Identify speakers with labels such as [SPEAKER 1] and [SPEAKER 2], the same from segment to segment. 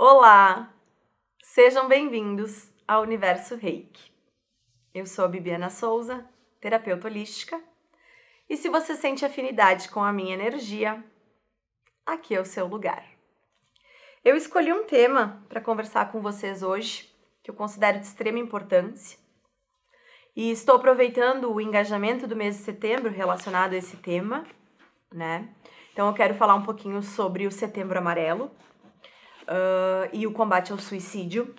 [SPEAKER 1] Olá! Sejam bem-vindos ao Universo Reiki. Eu sou a Bibiana Souza, terapeuta holística, e se você sente afinidade com a minha energia, aqui é o seu lugar. Eu escolhi um tema para conversar com vocês hoje, que eu considero de extrema importância, e estou aproveitando o engajamento do mês de setembro relacionado a esse tema, né? Então eu quero falar um pouquinho sobre o Setembro Amarelo e o combate ao suicídio.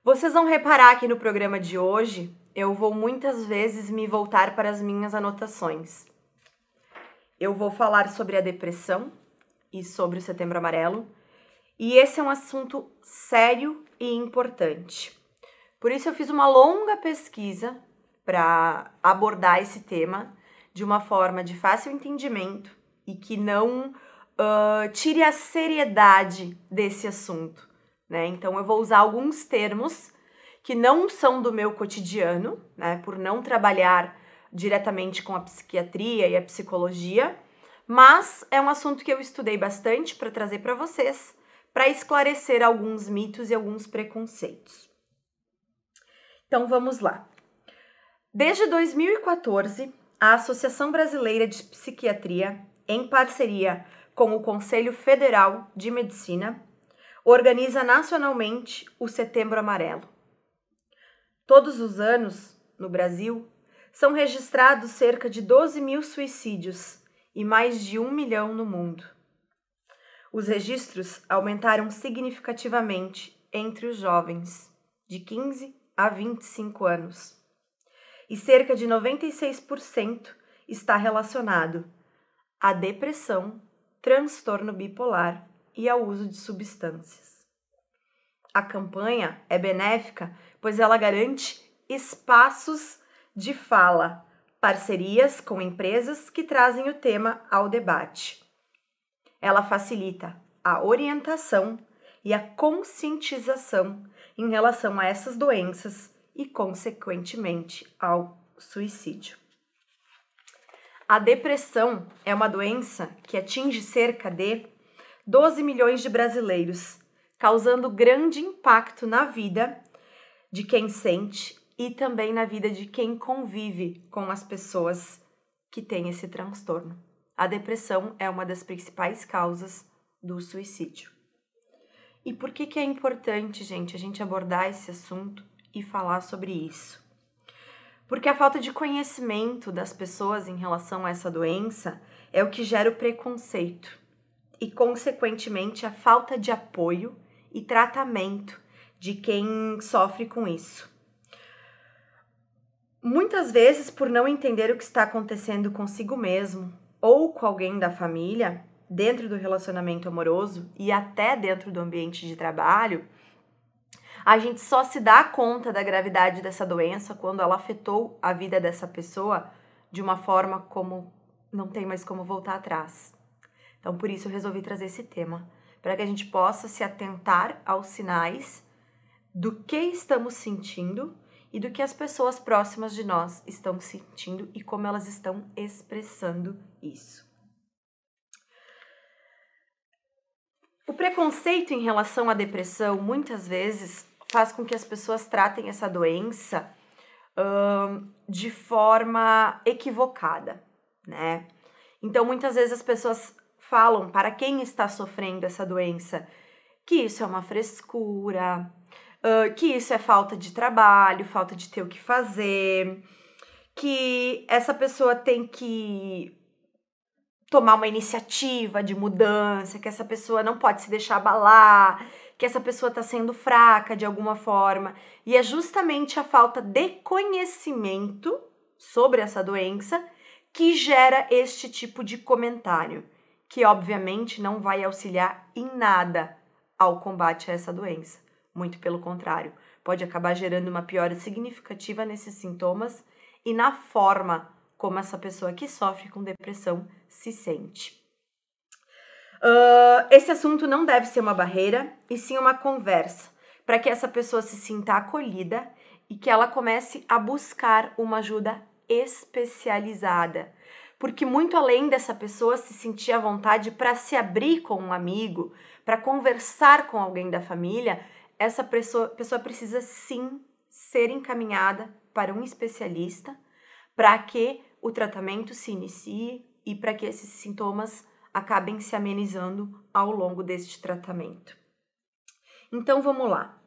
[SPEAKER 1] Vocês vão reparar que no programa de hoje eu vou muitas vezes me voltar para as minhas anotações. Eu vou falar sobre a depressão e sobre o Setembro Amarelo, e esse é um assunto sério e importante. Por isso eu fiz uma longa pesquisa para abordar esse tema de uma forma de fácil entendimento e que não tire a seriedade desse assunto, né? Então eu vou usar alguns termos que não são do meu cotidiano, né? Por não trabalhar diretamente com a psiquiatria e a psicologia, mas é um assunto que eu estudei bastante para trazer para vocês, para esclarecer alguns mitos e alguns preconceitos. Então vamos lá. Desde 2014, a Associação Brasileira de Psiquiatria, em parceria com o Conselho Federal de Medicina, organiza nacionalmente o Setembro Amarelo. Todos os anos, no Brasil, são registrados cerca de 12 mil suicídios e mais de 1 milhão no mundo. Os registros aumentaram significativamente entre os jovens, de 15 a 25 anos. E cerca de 96% está relacionado à depressão, transtorno bipolar e ao uso de substâncias. A campanha é benéfica, pois ela garante espaços de fala, parcerias com empresas que trazem o tema ao debate. Ela facilita a orientação e a conscientização em relação a essas doenças e, consequentemente, ao suicídio. A depressão é uma doença que atinge cerca de 12 milhões de brasileiros, causando grande impacto na vida de quem sente e também na vida de quem convive com as pessoas que têm esse transtorno. A depressão é uma das principais causas do suicídio. E por que é importante, gente, a gente abordar esse assunto e falar sobre isso? Porque a falta de conhecimento das pessoas em relação a essa doença é o que gera o preconceito e, consequentemente, a falta de apoio e tratamento de quem sofre com isso. Muitas vezes, por não entender o que está acontecendo consigo mesmo ou com alguém da família, dentro do relacionamento amoroso e até dentro do ambiente de trabalho, a gente só se dá conta da gravidade dessa doença quando ela afetou a vida dessa pessoa de uma forma como não tem mais como voltar atrás. Então, por isso eu resolvi trazer esse tema, para que a gente possa se atentar aos sinais do que estamos sentindo e do que as pessoas próximas de nós estão sentindo e como elas estão expressando isso. O preconceito em relação à depressão muitas vezes faz com que as pessoas tratem essa doença de forma equivocada, né? Então, muitas vezes as pessoas falam para quem está sofrendo essa doença que isso é uma frescura, que isso é falta de trabalho, falta de ter o que fazer, que essa pessoa tem que tomar uma iniciativa de mudança, que essa pessoa não pode se deixar abalar, que essa pessoa está sendo fraca de alguma forma. E é justamente a falta de conhecimento sobre essa doença que gera este tipo de comentário, que obviamente não vai auxiliar em nada ao combate a essa doença. Muito pelo contrário, pode acabar gerando uma piora significativa nesses sintomas e na forma como essa pessoa que sofre com depressão se sente. Esse assunto não deve ser uma barreira, e sim uma conversa, para que essa pessoa se sinta acolhida e que ela comece a buscar uma ajuda especializada. porque muito além dessa pessoa se sentir à vontade para se abrir com um amigo, para conversar com alguém da família, essa pessoa precisa sim ser encaminhada para um especialista para que o tratamento se inicie e para que esses sintomas acabem se amenizando ao longo deste tratamento. Então vamos lá.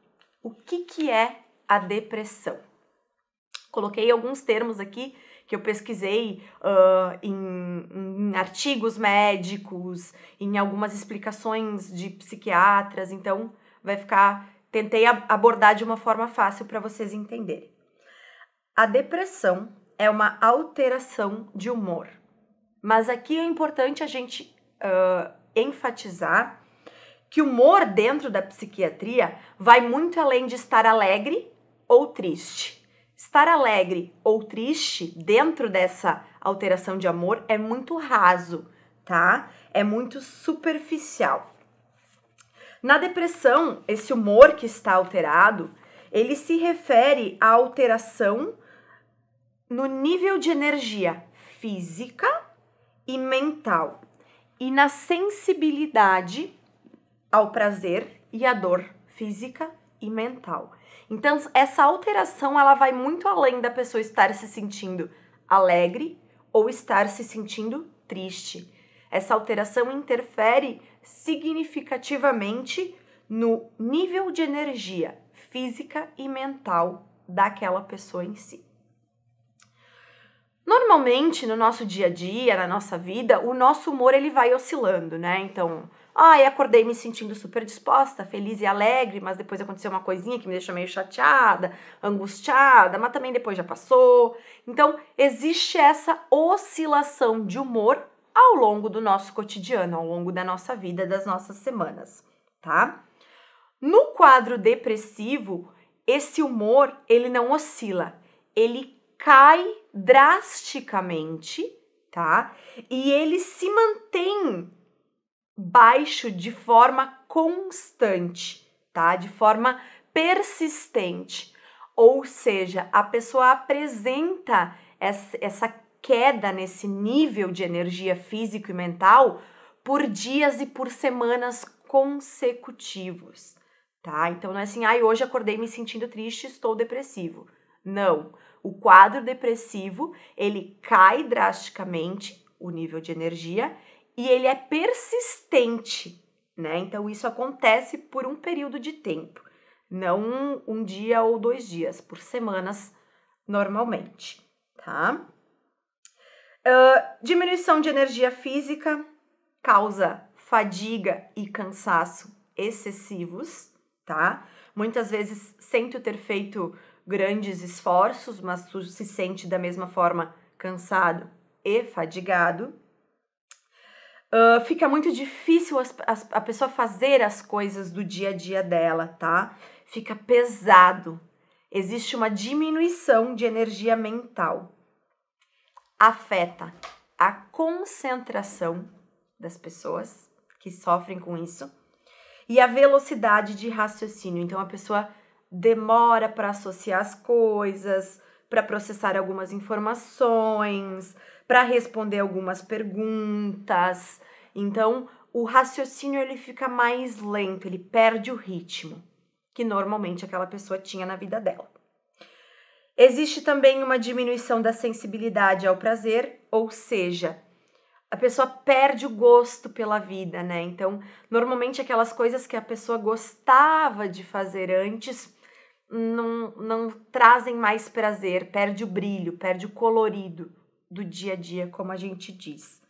[SPEAKER 1] O que é a depressão? Coloquei alguns termos aqui que eu pesquisei em artigos médicos, em algumas explicações de psiquiatras, então tentei abordar de uma forma fácil para vocês entenderem. A depressão é uma alteração de humor, mas aqui é importante a gente enfatizar que o humor dentro da psiquiatria vai muito além de estar alegre ou triste. Estar alegre ou triste dentro dessa alteração de humor é muito raso, tá? É muito superficial. Na depressão, esse humor que está alterado, ele se refere à alteração no nível de energia física e mental e na sensibilidade ao prazer e à dor física e mental. Então, essa alteração, ela vai muito além da pessoa estar se sentindo alegre ou estar se sentindo triste. Essa alteração interfere significativamente no nível de energia física e mental daquela pessoa em si. Normalmente, no nosso dia a dia, na nossa vida, o nosso humor ele vai oscilando, né? Então, acordei me sentindo super disposta, feliz e alegre, mas depois aconteceu uma coisinha que me deixou meio chateada, angustiada, mas também depois já passou. Então, existe essa oscilação de humor ao longo do nosso cotidiano, ao longo da nossa vida, das nossas semanas, tá? No quadro depressivo, esse humor, ele não oscila, ele cai drasticamente, tá? E ele se mantém baixo de forma constante, tá? De forma persistente. Ou seja, a pessoa apresenta essa queda nesse nível de energia físico e mental por dias e por semanas consecutivos, tá? Então não é assim, hoje acordei me sentindo triste, estou depressivo. Não. O quadro depressivo, ele cai drasticamente, o nível de energia, e ele é persistente, né? Então, isso acontece por um período de tempo, não um dia ou 2 dias, por semanas, normalmente, tá? Diminuição de energia física causa fadiga e cansaço excessivos, tá? Muitas vezes, sem tu ter feito grandes esforços, mas tu se sente da mesma forma cansado e fadigado. Fica muito difícil a pessoa fazer as coisas do dia a dia dela, tá? Fica pesado. Existe uma diminuição de energia mental. Afeta a concentração das pessoas que sofrem com isso e a velocidade de raciocínio. Então, a pessoa demora para associar as coisas, para processar algumas informações, para responder algumas perguntas. Então, o raciocínio ele fica mais lento, ele perde o ritmo que normalmente aquela pessoa tinha na vida dela. Existe também uma diminuição da sensibilidade ao prazer, ou seja, a pessoa perde o gosto pela vida, né? Então, normalmente aquelas coisas que a pessoa gostava de fazer antes não trazem mais prazer, perde o brilho, perde o colorido do dia a dia, como a gente diz,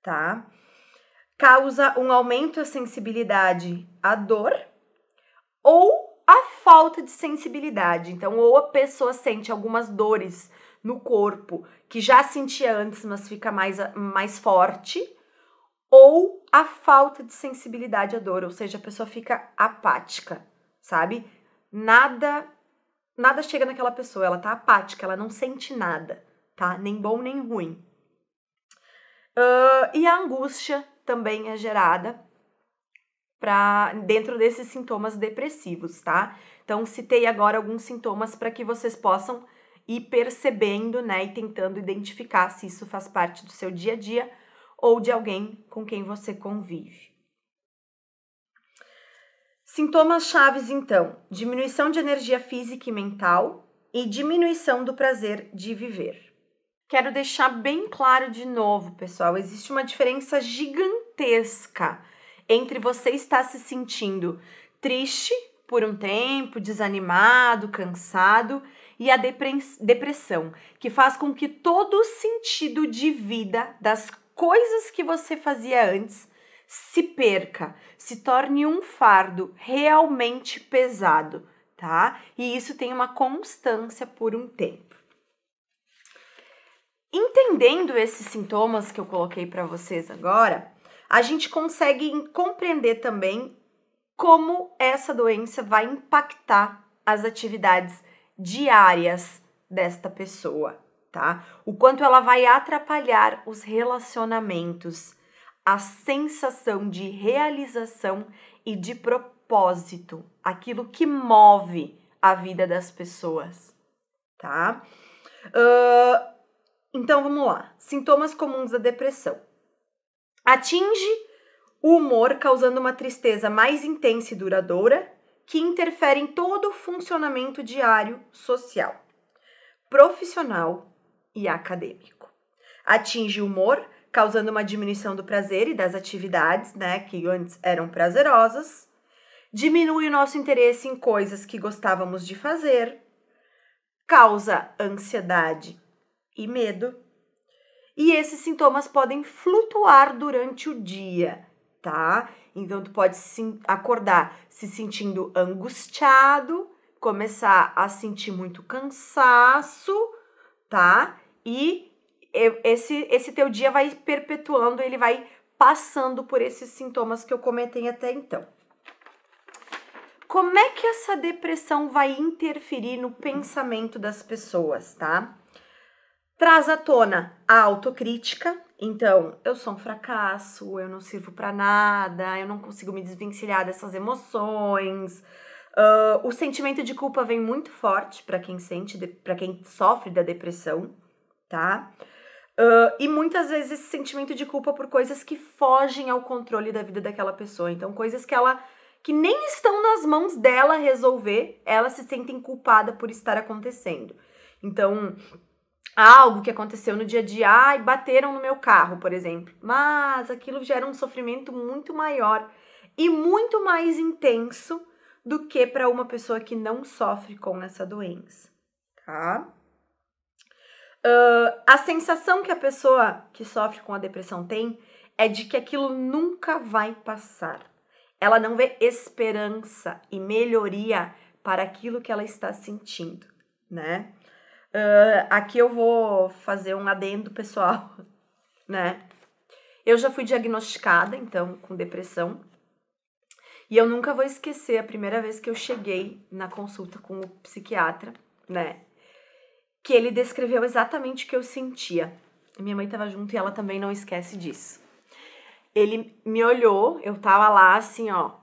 [SPEAKER 1] tá? Causa um aumento da sensibilidade à dor ou a falta de sensibilidade. Então, ou a pessoa sente algumas dores no corpo que já sentia antes, mas fica mais forte, ou a falta de sensibilidade à dor, ou seja, a pessoa fica apática, sabe? Nada chega naquela pessoa, ela tá apática, ela não sente nada, tá? Nem bom nem ruim. E a angústia também é gerada dentro desses sintomas depressivos, tá? Então, citei agora alguns sintomas para que vocês possam ir percebendo, né, e tentando identificar se isso faz parte do seu dia a dia ou de alguém com quem você convive. Sintomas chaves, então: diminuição de energia física e mental e diminuição do prazer de viver. Quero deixar bem claro de novo, pessoal, existe uma diferença gigantesca entre você estar se sentindo triste por um tempo, desanimado, cansado, e a depressão, que faz com que todo o sentido de vida das coisas que você fazia antes se perca, se torne um fardo realmente pesado, tá? E isso tem uma constância por um tempo. Entendendo esses sintomas que eu coloquei para vocês agora, a gente consegue compreender também como essa doença vai impactar as atividades diárias desta pessoa, tá? O quanto ela vai atrapalhar os relacionamentos, a sensação de realização e de propósito, aquilo que move a vida das pessoas, tá? Então, vamos lá. Sintomas comuns da depressão. Atinge o humor, causando uma tristeza mais intensa e duradoura, que interfere em todo o funcionamento diário, social, profissional e acadêmico. Atinge o humor, causando uma diminuição do prazer e das atividades, né, que antes eram prazerosas. Diminui o nosso interesse em coisas que gostávamos de fazer. Causa ansiedade e medo. E esses sintomas podem flutuar durante o dia, tá? Então, tu pode acordar se sentindo angustiado, começar a sentir muito cansaço, tá? E esse teu dia vai perpetuando, ele vai passando por esses sintomas que eu comentei até então. Como é que essa depressão vai interferir no pensamento das pessoas, tá? Traz à tona a autocrítica. Então, eu sou um fracasso, eu não sirvo para nada, eu não consigo me desvencilhar dessas emoções. O sentimento de culpa vem muito forte para quem para quem sofre da depressão, tá? E muitas vezes esse sentimento de culpa por coisas que fogem ao controle da vida daquela pessoa. Então, coisas que nem estão nas mãos dela resolver, ela se sentem culpada por estar acontecendo. Então, algo que aconteceu no dia a dia, bateram no meu carro, por exemplo. Mas aquilo gera um sofrimento muito maior e muito mais intenso do que para uma pessoa que não sofre com essa doença, tá? A sensação que a pessoa que sofre com a depressão tem é de que aquilo nunca vai passar. Ela não vê esperança e melhoria para aquilo que ela está sentindo, né? Aqui eu vou fazer um adendo pessoal, né? Eu já fui diagnosticada, então, com depressão. E eu nunca vou esquecer a primeira vez que eu cheguei na consulta com o psiquiatra, né? Que ele descreveu exatamente o que eu sentia. Minha mãe estava junto e ela também não esquece disso. Ele me olhou, eu tava lá, assim, ó,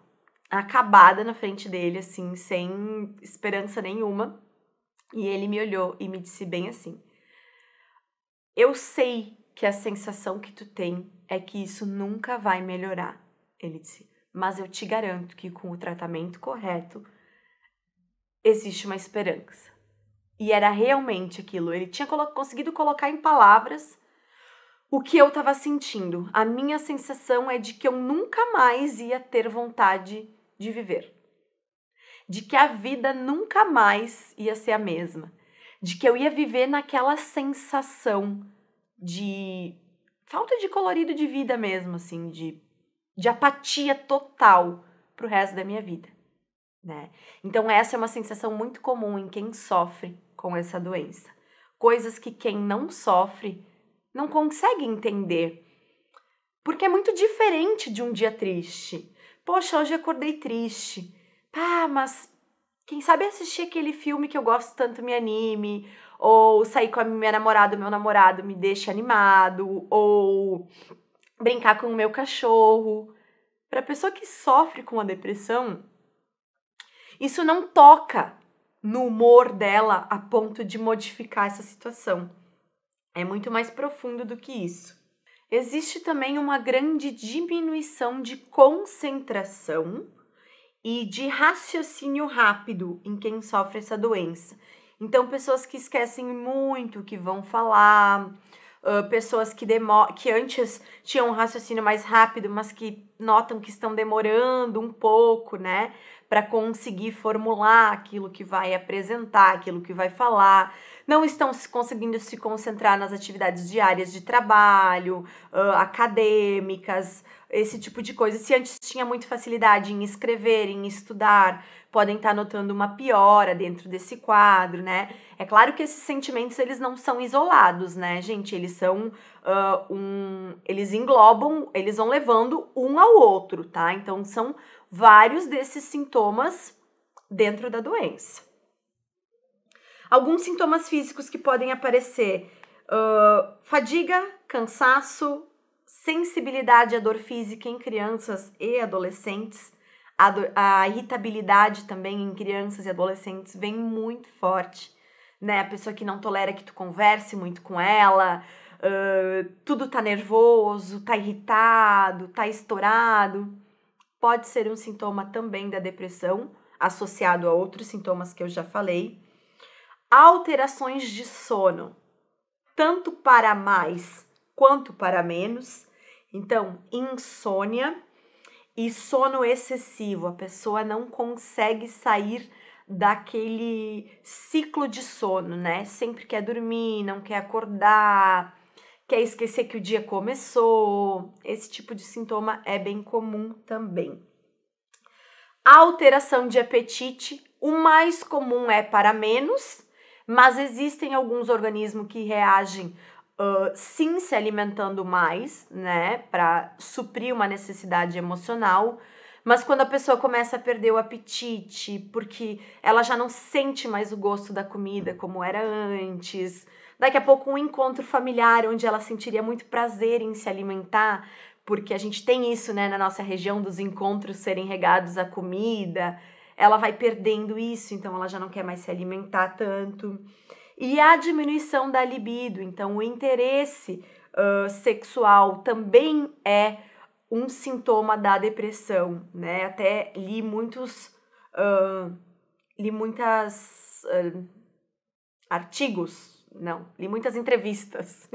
[SPEAKER 1] acabada na frente dele, assim, sem esperança nenhuma. E ele me olhou e me disse bem assim: eu sei que a sensação que tu tem é que isso nunca vai melhorar. Ele disse, mas eu te garanto que com o tratamento correto existe uma esperança. E era realmente aquilo. Ele tinha conseguido colocar em palavras o que eu estava sentindo. A minha sensação é de que eu nunca mais ia ter vontade de viver. De que a vida nunca mais ia ser a mesma. De que eu ia viver naquela sensação de falta de colorido de vida mesmo, assim, de apatia total pro resto da minha vida, né? Então essa é uma sensação muito comum em quem sofre com essa doença. Coisas que quem não sofre não consegue entender. Porque é muito diferente de um dia triste. Poxa, hoje acordei triste. Pá, mas quem sabe assistir aquele filme que eu gosto tanto me anime, ou sair com a minha namorada, meu namorado me deixe animado, ou brincar com o meu cachorro. Para a pessoa que sofre com a depressão, isso não toca no humor dela a ponto de modificar essa situação. É muito mais profundo do que isso. Existe também uma grande diminuição de concentração e de raciocínio rápido em quem sofre essa doença. Então, pessoas que esquecem muito o que vão falar, pessoas que antes tinham um raciocínio mais rápido, mas que notam que estão demorando um pouco, né, para conseguir formular aquilo que vai apresentar, aquilo que vai falar, não estão conseguindo se concentrar nas atividades diárias de trabalho, acadêmicas, esse tipo de coisa. Se antes tinha muita facilidade em escrever, em estudar, podem estar notando uma piora dentro desse quadro, né? É claro que esses sentimentos, eles não são isolados, né, gente? Eles são, eles englobam, eles vão levando um ao outro, tá? Então, são vários desses sintomas dentro da doença. Alguns sintomas físicos que podem aparecer: fadiga, cansaço, sensibilidade à dor física em crianças e adolescentes. A irritabilidade também em crianças e adolescentes vem muito forte, né? A pessoa que não tolera que tu converse muito com ela, tudo tá nervoso, tá irritado, tá estourado. Pode ser um sintoma também da depressão, associado a outros sintomas que eu já falei. Alterações de sono, tanto para mais quanto para menos. Então, insônia e sono excessivo. A pessoa não consegue sair daquele ciclo de sono, né? Sempre quer dormir, não quer acordar, quer esquecer que o dia começou. Esse tipo de sintoma é bem comum também. Alteração de apetite, o mais comum é para menos, mas existem alguns organismos que reagem sim se alimentando mais, né, para suprir uma necessidade emocional, mas quando a pessoa começa a perder o apetite, porque ela já não sente mais o gosto da comida como era antes, daqui a pouco um encontro familiar onde ela sentiria muito prazer em se alimentar, porque a gente tem isso, né, na nossa região dos encontros serem regados a comida, ela vai perdendo isso, então ela já não quer mais se alimentar tanto. E a diminuição da libido, então o interesse sexual também é um sintoma da depressão, né? Até li muitas muitas entrevistas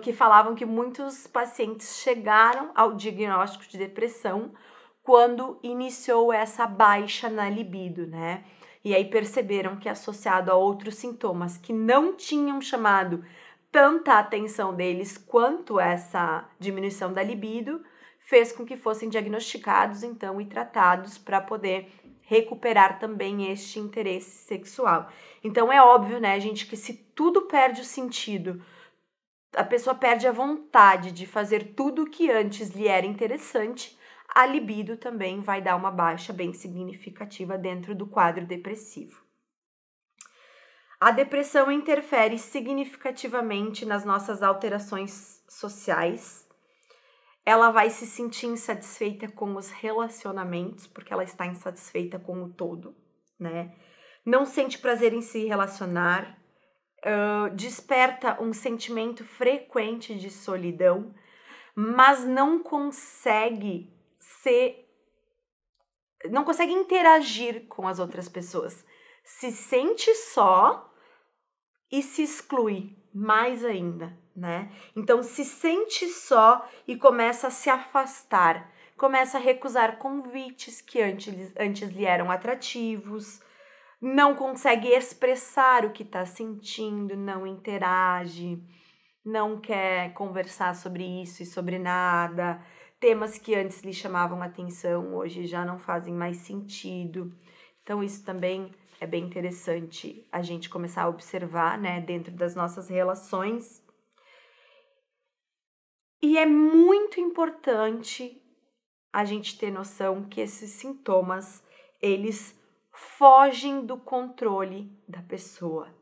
[SPEAKER 1] que falavam que muitos pacientes chegaram ao diagnóstico de depressão quando iniciou essa baixa na libido, né? E aí perceberam que associado a outros sintomas que não tinham chamado tanta atenção deles quanto essa diminuição da libido, fez com que fossem diagnosticados então e tratados para poder recuperar também este interesse sexual. Então é óbvio, né, gente, que se tudo perde o sentido, a pessoa perde a vontade de fazer tudo o que antes lhe era interessante, a libido também vai dar uma baixa bem significativa dentro do quadro depressivo. A depressão interfere significativamente nas nossas alterações sociais. Ela vai se sentir insatisfeita com os relacionamentos, porque ela está insatisfeita com o todo, né? Não sente prazer em se relacionar, desperta um sentimento frequente de solidão, mas não consegue interagir com as outras pessoas. Se sente só e se exclui mais ainda, né? Então se sente só e começa a se afastar, começa a recusar convites que antes lhe eram atrativos, não consegue expressar o que está sentindo, não interage, não quer conversar sobre isso e sobre nada. Temas que antes lhe chamavam atenção, hoje já não fazem mais sentido. Então, isso também é bem interessante a gente começar a observar, né, dentro das nossas relações. E é muito importante a gente ter noção que esses sintomas, eles fogem do controle da pessoa.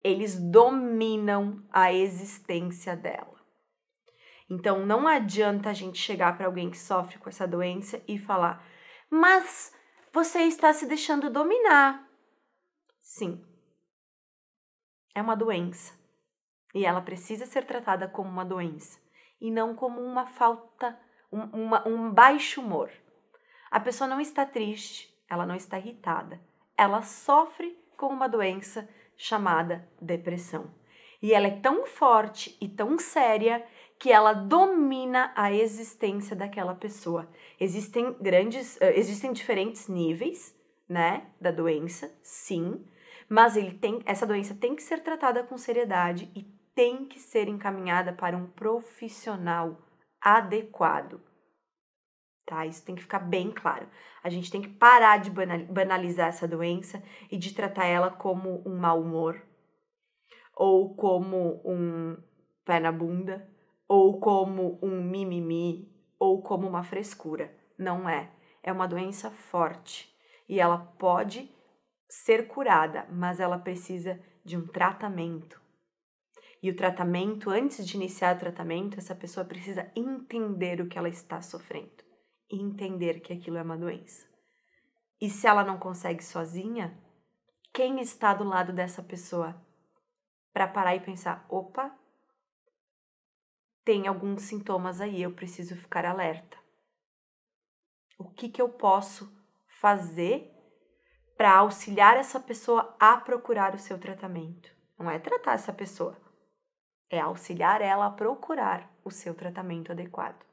[SPEAKER 1] Eles dominam a existência dela. Então, não adianta a gente chegar para alguém que sofre com essa doença e falar: mas você está se deixando dominar. Sim, é uma doença e ela precisa ser tratada como uma doença e não como uma falta, um baixo humor. A pessoa não está triste, ela não está irritada, ela sofre com uma doença chamada depressão. E ela é tão forte e tão séria que ela domina a existência daquela pessoa. Existem diferentes níveis, né, da doença, sim, mas essa doença tem que ser tratada com seriedade e tem que ser encaminhada para um profissional adequado. Tá? Isso tem que ficar bem claro. A gente tem que parar de banalizar essa doença e de tratar ela como um mau humor, ou como um pé na bunda, ou como um mimimi, ou como uma frescura. Não é. É uma doença forte e ela pode ser curada, mas ela precisa de um tratamento. E o tratamento, antes de iniciar o tratamento, essa pessoa precisa entender o que ela está sofrendo e entender que aquilo é uma doença. E se ela não consegue sozinha, quem está do lado dessa pessoa para parar e pensar, opa, tem alguns sintomas aí, eu preciso ficar alerta. O que eu posso fazer para auxiliar essa pessoa a procurar o seu tratamento? Não é tratar essa pessoa, é auxiliar ela a procurar o seu tratamento adequado.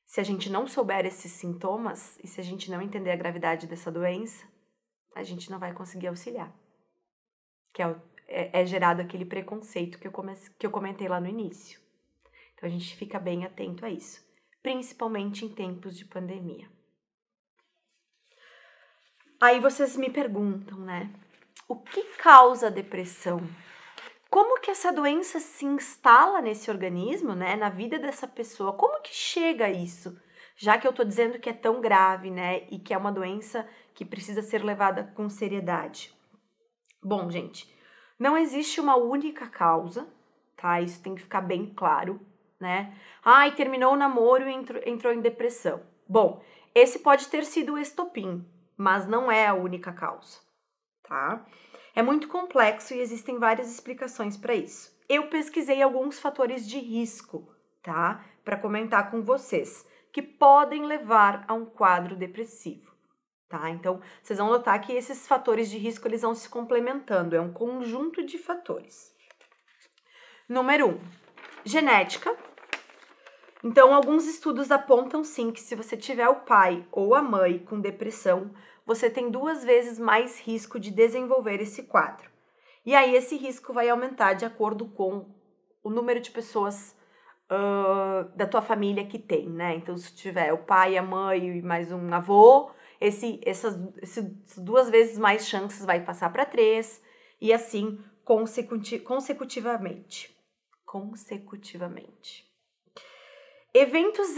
[SPEAKER 1] Se a gente não souber esses sintomas e se a gente não entender a gravidade dessa doença, a gente não vai conseguir auxiliar. Que é gerado aquele preconceito que eu comentei lá no início. Então a gente fica bem atento a isso, principalmente em tempos de pandemia. Aí vocês me perguntam, né? O que causa a depressão? Como que essa doença se instala nesse organismo, né? Na vida dessa pessoa? Como que chega a isso? Já que eu tô dizendo que é tão grave, né? E que é uma doença que precisa ser levada com seriedade. Bom, gente, não existe uma única causa, tá? Isso tem que ficar bem claro, né? Ai, terminou o namoro e entrou em depressão. Bom, esse pode ter sido o estopim, mas não é a única causa, tá? É muito complexo e existem várias explicações para isso. Eu pesquisei alguns fatores de risco, tá? Para comentar com vocês, que podem levar a um quadro depressivo, tá? Então, vocês vão notar que esses fatores de risco, eles vão se complementando, é um conjunto de fatores. Número 1, genética. Então, alguns estudos apontam sim que se você tiver o pai ou a mãe com depressão, você tem 2 vezes mais risco de desenvolver esse quadro. E aí, esse risco vai aumentar de acordo com o número de pessoas da tua família que tem, né? Então, se tiver o pai, a mãe e mais um avô, essas 2 vezes mais chances vai passar para 3 e assim consecutivamente. Eventos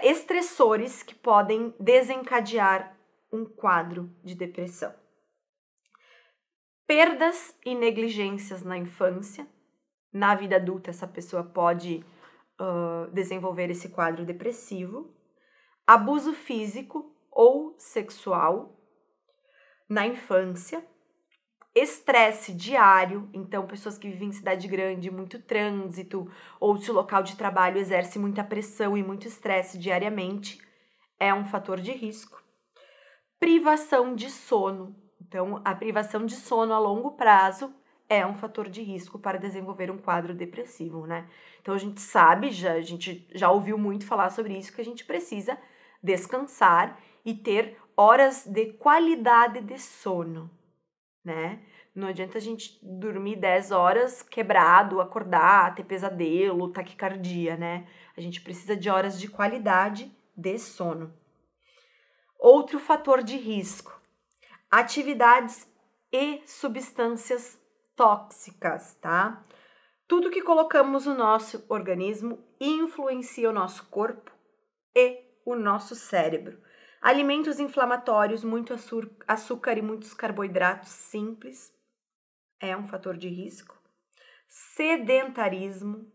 [SPEAKER 1] estressores que podem desencadear um quadro de depressão. Perdas e negligências na infância. Na vida adulta, essa pessoa pode desenvolver esse quadro depressivo. Abuso físico ou sexual na infância. Estresse diário, então pessoas que vivem em cidade grande, muito trânsito, ou se o local de trabalho exerce muita pressão e muito estresse diariamente, é um fator de risco. Privação de sono, então a privação de sono a longo prazo é um fator de risco para desenvolver um quadro depressivo, né? Então a gente sabe, a gente já ouviu muito falar sobre isso, que a gente precisa descansar e ter horas de qualidade de sono, né? Não adianta a gente dormir 10 horas quebrado, acordar, ter pesadelo, taquicardia, né? A gente precisa de horas de qualidade de sono. Outro fator de risco: atividades e substâncias tóxicas, tá? Tudo que colocamos no nosso organismo influencia o nosso corpo e o nosso cérebro. Alimentos inflamatórios, muito açúcar e muitos carboidratos simples é um fator de risco. Sedentarismo,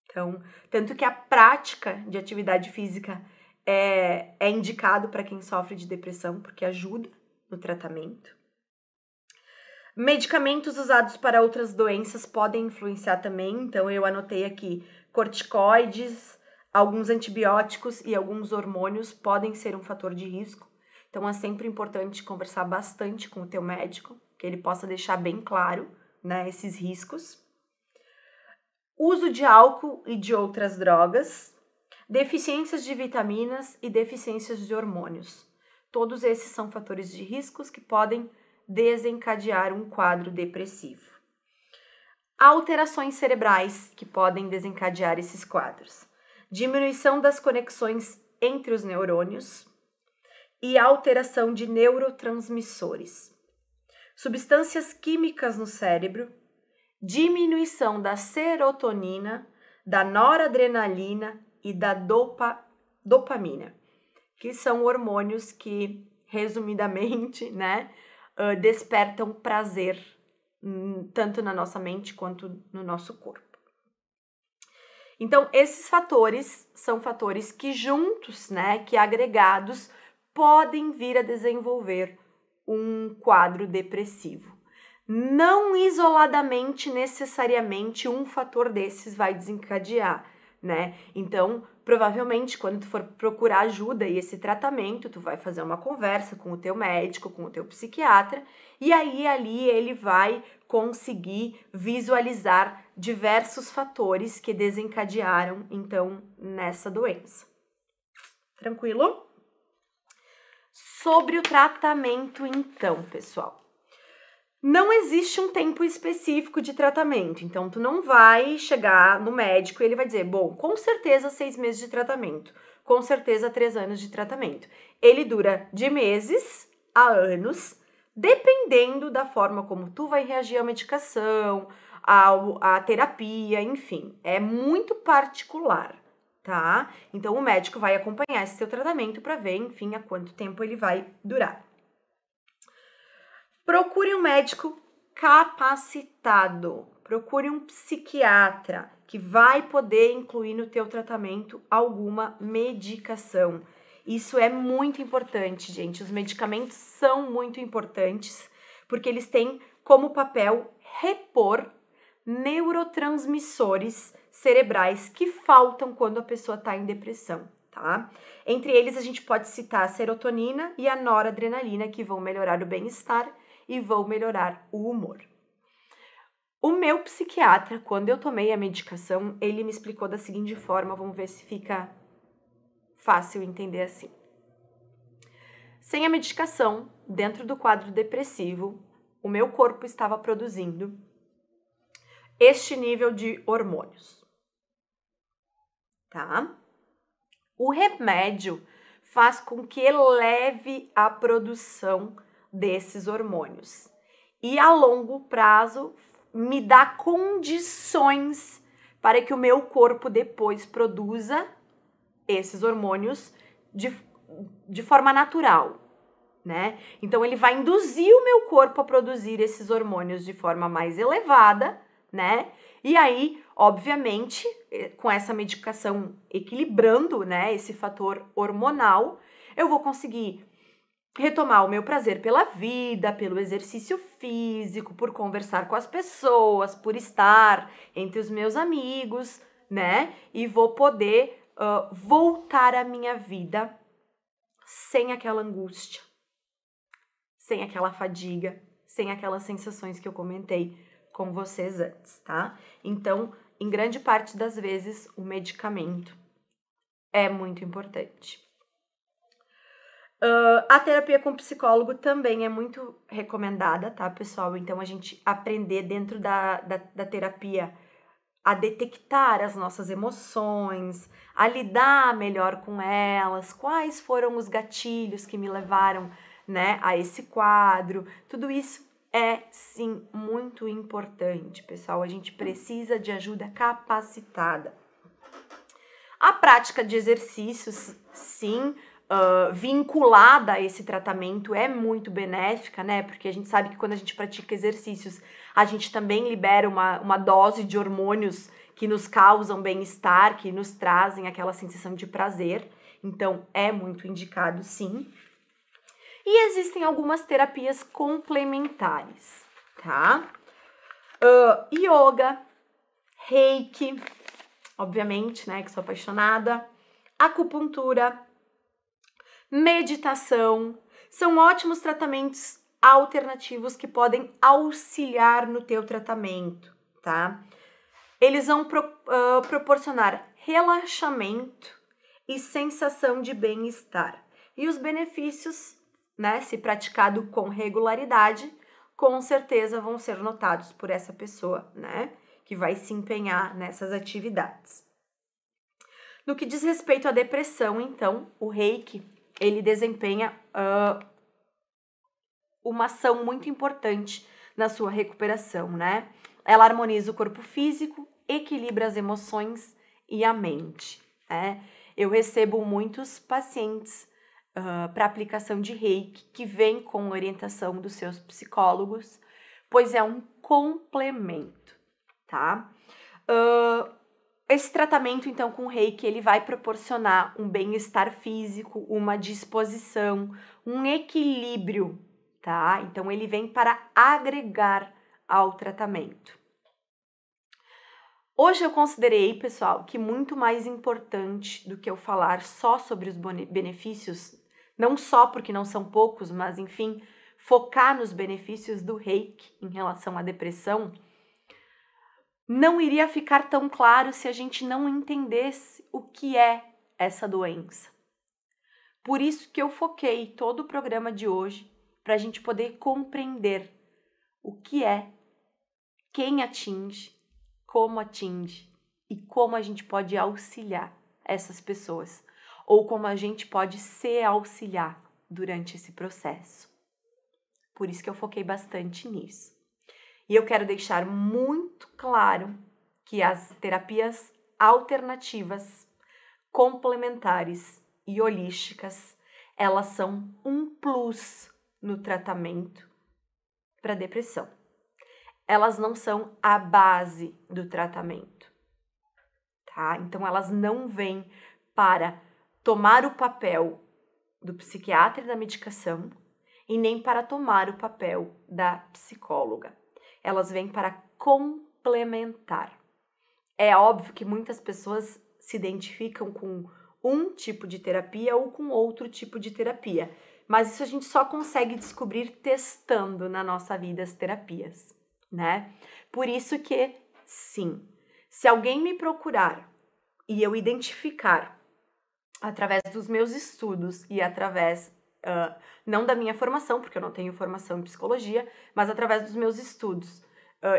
[SPEAKER 1] então, tanto que a prática de atividade física é indicado para quem sofre de depressão, porque ajuda no tratamento. Medicamentos usados para outras doenças podem influenciar também, então eu anotei aqui corticoides, alguns antibióticos e alguns hormônios podem ser um fator de risco. Então é sempre importante conversar bastante com o teu médico, que ele possa deixar bem claro, né, esses riscos. Uso de álcool e de outras drogas, deficiências de vitaminas e deficiências de hormônios. Todos esses são fatores de riscos que podem desencadear um quadro depressivo. Alterações cerebrais que podem desencadear esses quadros. Diminuição das conexões entre os neurônios e alteração de neurotransmissores. Substâncias químicas no cérebro, diminuição da serotonina, da noradrenalina e da dopamina, que são hormônios que, resumidamente, né, despertam prazer tanto na nossa mente quanto no nosso corpo. Então, esses fatores são fatores que juntos, né, que agregados, podem vir a desenvolver um quadro depressivo. Não isoladamente, necessariamente, um fator desses vai desencadear, né? Então, provavelmente, quando tu for procurar ajuda e esse tratamento, tu vai fazer uma conversa com o teu médico, com o teu psiquiatra, e aí ali ele vai conseguir visualizar diversos fatores que desencadearam, então, nessa doença. Tranquilo? Sobre o tratamento, então, pessoal. Não existe um tempo específico de tratamento, então tu não vai chegar no médico e ele vai dizer, bom, com certeza 6 meses de tratamento, com certeza 3 anos de tratamento. Ele dura de meses a anos, dependendo da forma como tu vai reagir à medicação, à terapia, enfim, é muito particular, tá? Então o médico vai acompanhar esse teu tratamento para ver, enfim, há quanto tempo ele vai durar. Procure um médico capacitado, procure um psiquiatra que vai poder incluir no teu tratamento alguma medicação. Isso é muito importante, gente. Os medicamentos são muito importantes porque eles têm como papel repor neurotransmissores cerebrais que faltam quando a pessoa está em depressão, tá? Entre eles a gente pode citar a serotonina e a noradrenalina, que vão melhorar o bem-estar e vão melhorar o humor. O meu psiquiatra, quando eu tomei a medicação, ele me explicou da seguinte forma, vamos ver se fica fácil entender assim. Sem a medicação, dentro do quadro depressivo, o meu corpo estava produzindo este nível de hormônios, tá? O remédio faz com que eleve a produção desses hormônios e a longo prazo me dá condições para que o meu corpo depois produza esses hormônios de forma natural, né? Então ele vai induzir o meu corpo a produzir esses hormônios de forma mais elevada, né? E aí, obviamente, com essa medicação equilibrando, né, esse fator hormonal, eu vou conseguir retomar o meu prazer pela vida, pelo exercício físico, por conversar com as pessoas, por estar entre os meus amigos, né? E vou poder voltar à minha vida sem aquela angústia, sem aquela fadiga, sem aquelas sensações que eu comentei com vocês antes, tá? Então, em grande parte das vezes, o medicamento é muito importante. A terapia com psicólogo também é muito recomendada, tá, pessoal? Então, a gente aprender dentro da terapia a detectar as nossas emoções, a lidar melhor com elas, quais foram os gatilhos que me levaram, né, a esse quadro. Tudo isso é, sim, muito importante, pessoal. A gente precisa de ajuda capacitada. A prática de exercícios, sim, vinculada a esse tratamento é muito benéfica, né? Porque a gente sabe que quando a gente pratica exercícios, a gente também libera uma dose de hormônios que nos causam bem-estar, que nos trazem aquela sensação de prazer. Então, é muito indicado, sim. E existem algumas terapias complementares. tá? Yoga, reiki, obviamente, né, que sou apaixonada, acupuntura, meditação, são ótimos tratamentos alternativos que podem auxiliar no teu tratamento, tá? Eles vão proporcionar relaxamento e sensação de bem-estar. E os benefícios, né, se praticado com regularidade, com certeza vão ser notados por essa pessoa, né, que vai se empenhar nessas atividades. No que diz respeito à depressão, então, o Reiki, ele desempenha uma ação muito importante na sua recuperação, né? Ela harmoniza o corpo físico, equilibra as emoções e a mente, né? Eu recebo muitos pacientes para aplicação de Reiki que vêm com orientação dos seus psicólogos, pois é um complemento, tá? Esse tratamento, então, com Reiki, ele vai proporcionar um bem-estar físico, uma disposição, um equilíbrio, tá? Então, ele vem para agregar ao tratamento. Hoje eu considerei, pessoal, que muito mais importante do que eu falar só sobre os benefícios, não só porque não são poucos, mas, enfim, focar nos benefícios do Reiki em relação à depressão, não iria ficar tão claro se a gente não entendesse o que é essa doença. Por isso que eu foquei todo o programa de hoje para a gente poder compreender o que é, quem atinge, como atinge e como a gente pode auxiliar essas pessoas ou como a gente pode se auxiliar durante esse processo. Por isso que eu foquei bastante nisso. E eu quero deixar muito claro que as terapias alternativas, complementares e holísticas, elas são um plus no tratamento para depressão. Elas não são a base do tratamento, tá? Então, elas não vêm para tomar o papel do psiquiatra e da medicação e nem para tomar o papel da psicóloga. Elas vêm para complementar. É óbvio que muitas pessoas se identificam com um tipo de terapia ou com outro tipo de terapia, mas isso a gente só consegue descobrir testando na nossa vida as terapias, né? Por isso que, sim, se alguém me procurar e eu identificar através dos meus estudos e através não da minha formação, porque eu não tenho formação em psicologia, mas através dos meus estudos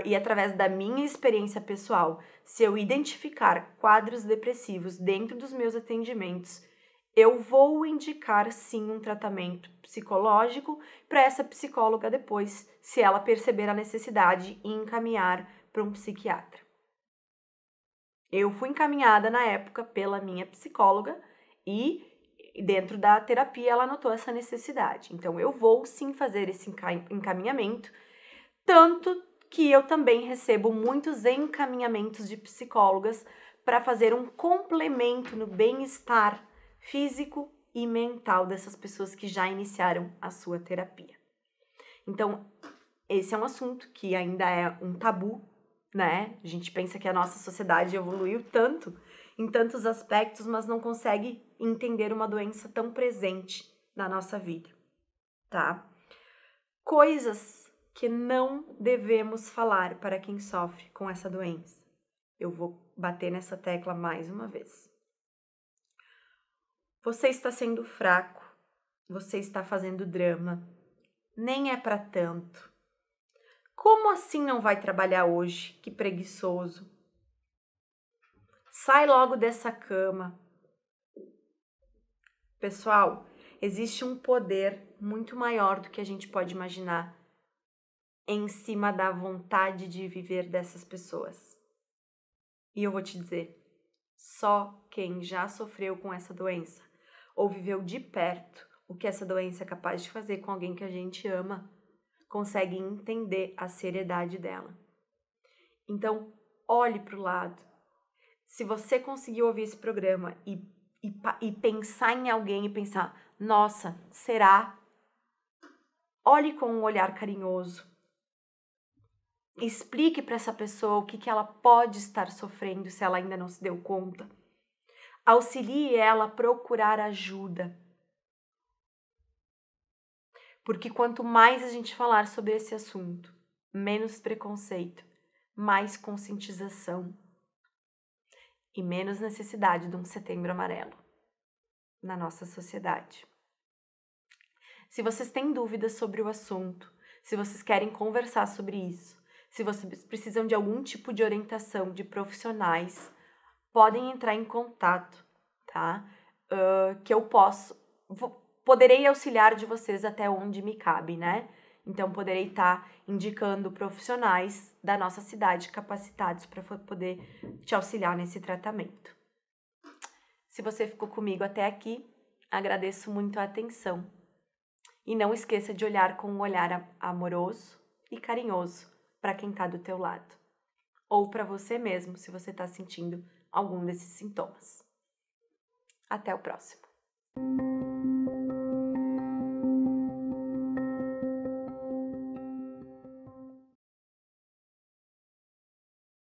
[SPEAKER 1] e através da minha experiência pessoal, se eu identificar quadros depressivos dentro dos meus atendimentos, eu vou indicar sim um tratamento psicológico para essa psicóloga depois, se ela perceber a necessidade e encaminhar para um psiquiatra. Eu fui encaminhada na época pela minha psicóloga e dentro da terapia ela notou essa necessidade. Então eu vou sim fazer esse encaminhamento, tanto que eu também recebo muitos encaminhamentos de psicólogas para fazer um complemento no bem-estar físico e mental dessas pessoas que já iniciaram a sua terapia. Então, esse é um assunto que ainda é um tabu, né? A gente pensa que a nossa sociedade evoluiu tanto em tantos aspectos, mas não consegue entender uma doença tão presente na nossa vida, tá? Coisas que não devemos falar para quem sofre com essa doença. Eu vou bater nessa tecla mais uma vez. Você está sendo fraco, você está fazendo drama, nem é para tanto. Como assim não vai trabalhar hoje? Que preguiçoso. Sai logo dessa cama. Pessoal, existe um poder muito maior do que a gente pode imaginar em cima da vontade de viver dessas pessoas. E eu vou te dizer, só quem já sofreu com essa doença ou viveu de perto o que essa doença é capaz de fazer com alguém que a gente ama, consegue entender a seriedade dela. Então, olhe para o lado. Se você conseguiu ouvir esse programa e pensar em alguém e pensar, nossa, será? Olhe com um olhar carinhoso. Explique para essa pessoa o que ela pode estar sofrendo se ela ainda não se deu conta. Auxilie ela a procurar ajuda. Porque quanto mais a gente falar sobre esse assunto, menos preconceito, mais conscientização e menos necessidade de um Setembro Amarelo na nossa sociedade. Se vocês têm dúvidas sobre o assunto, se vocês querem conversar sobre isso, se vocês precisam de algum tipo de orientação de profissionais, podem entrar em contato, tá? Que eu poderei auxiliar de vocês até onde me cabe, né? Então, poderei estar indicando profissionais da nossa cidade capacitados para poder te auxiliar nesse tratamento. Se você ficou comigo até aqui, agradeço muito a atenção. E não esqueça de olhar com um olhar amoroso e carinhoso para quem está do teu lado. Ou para você mesmo, se você está sentindo algum desses sintomas. Até o próximo.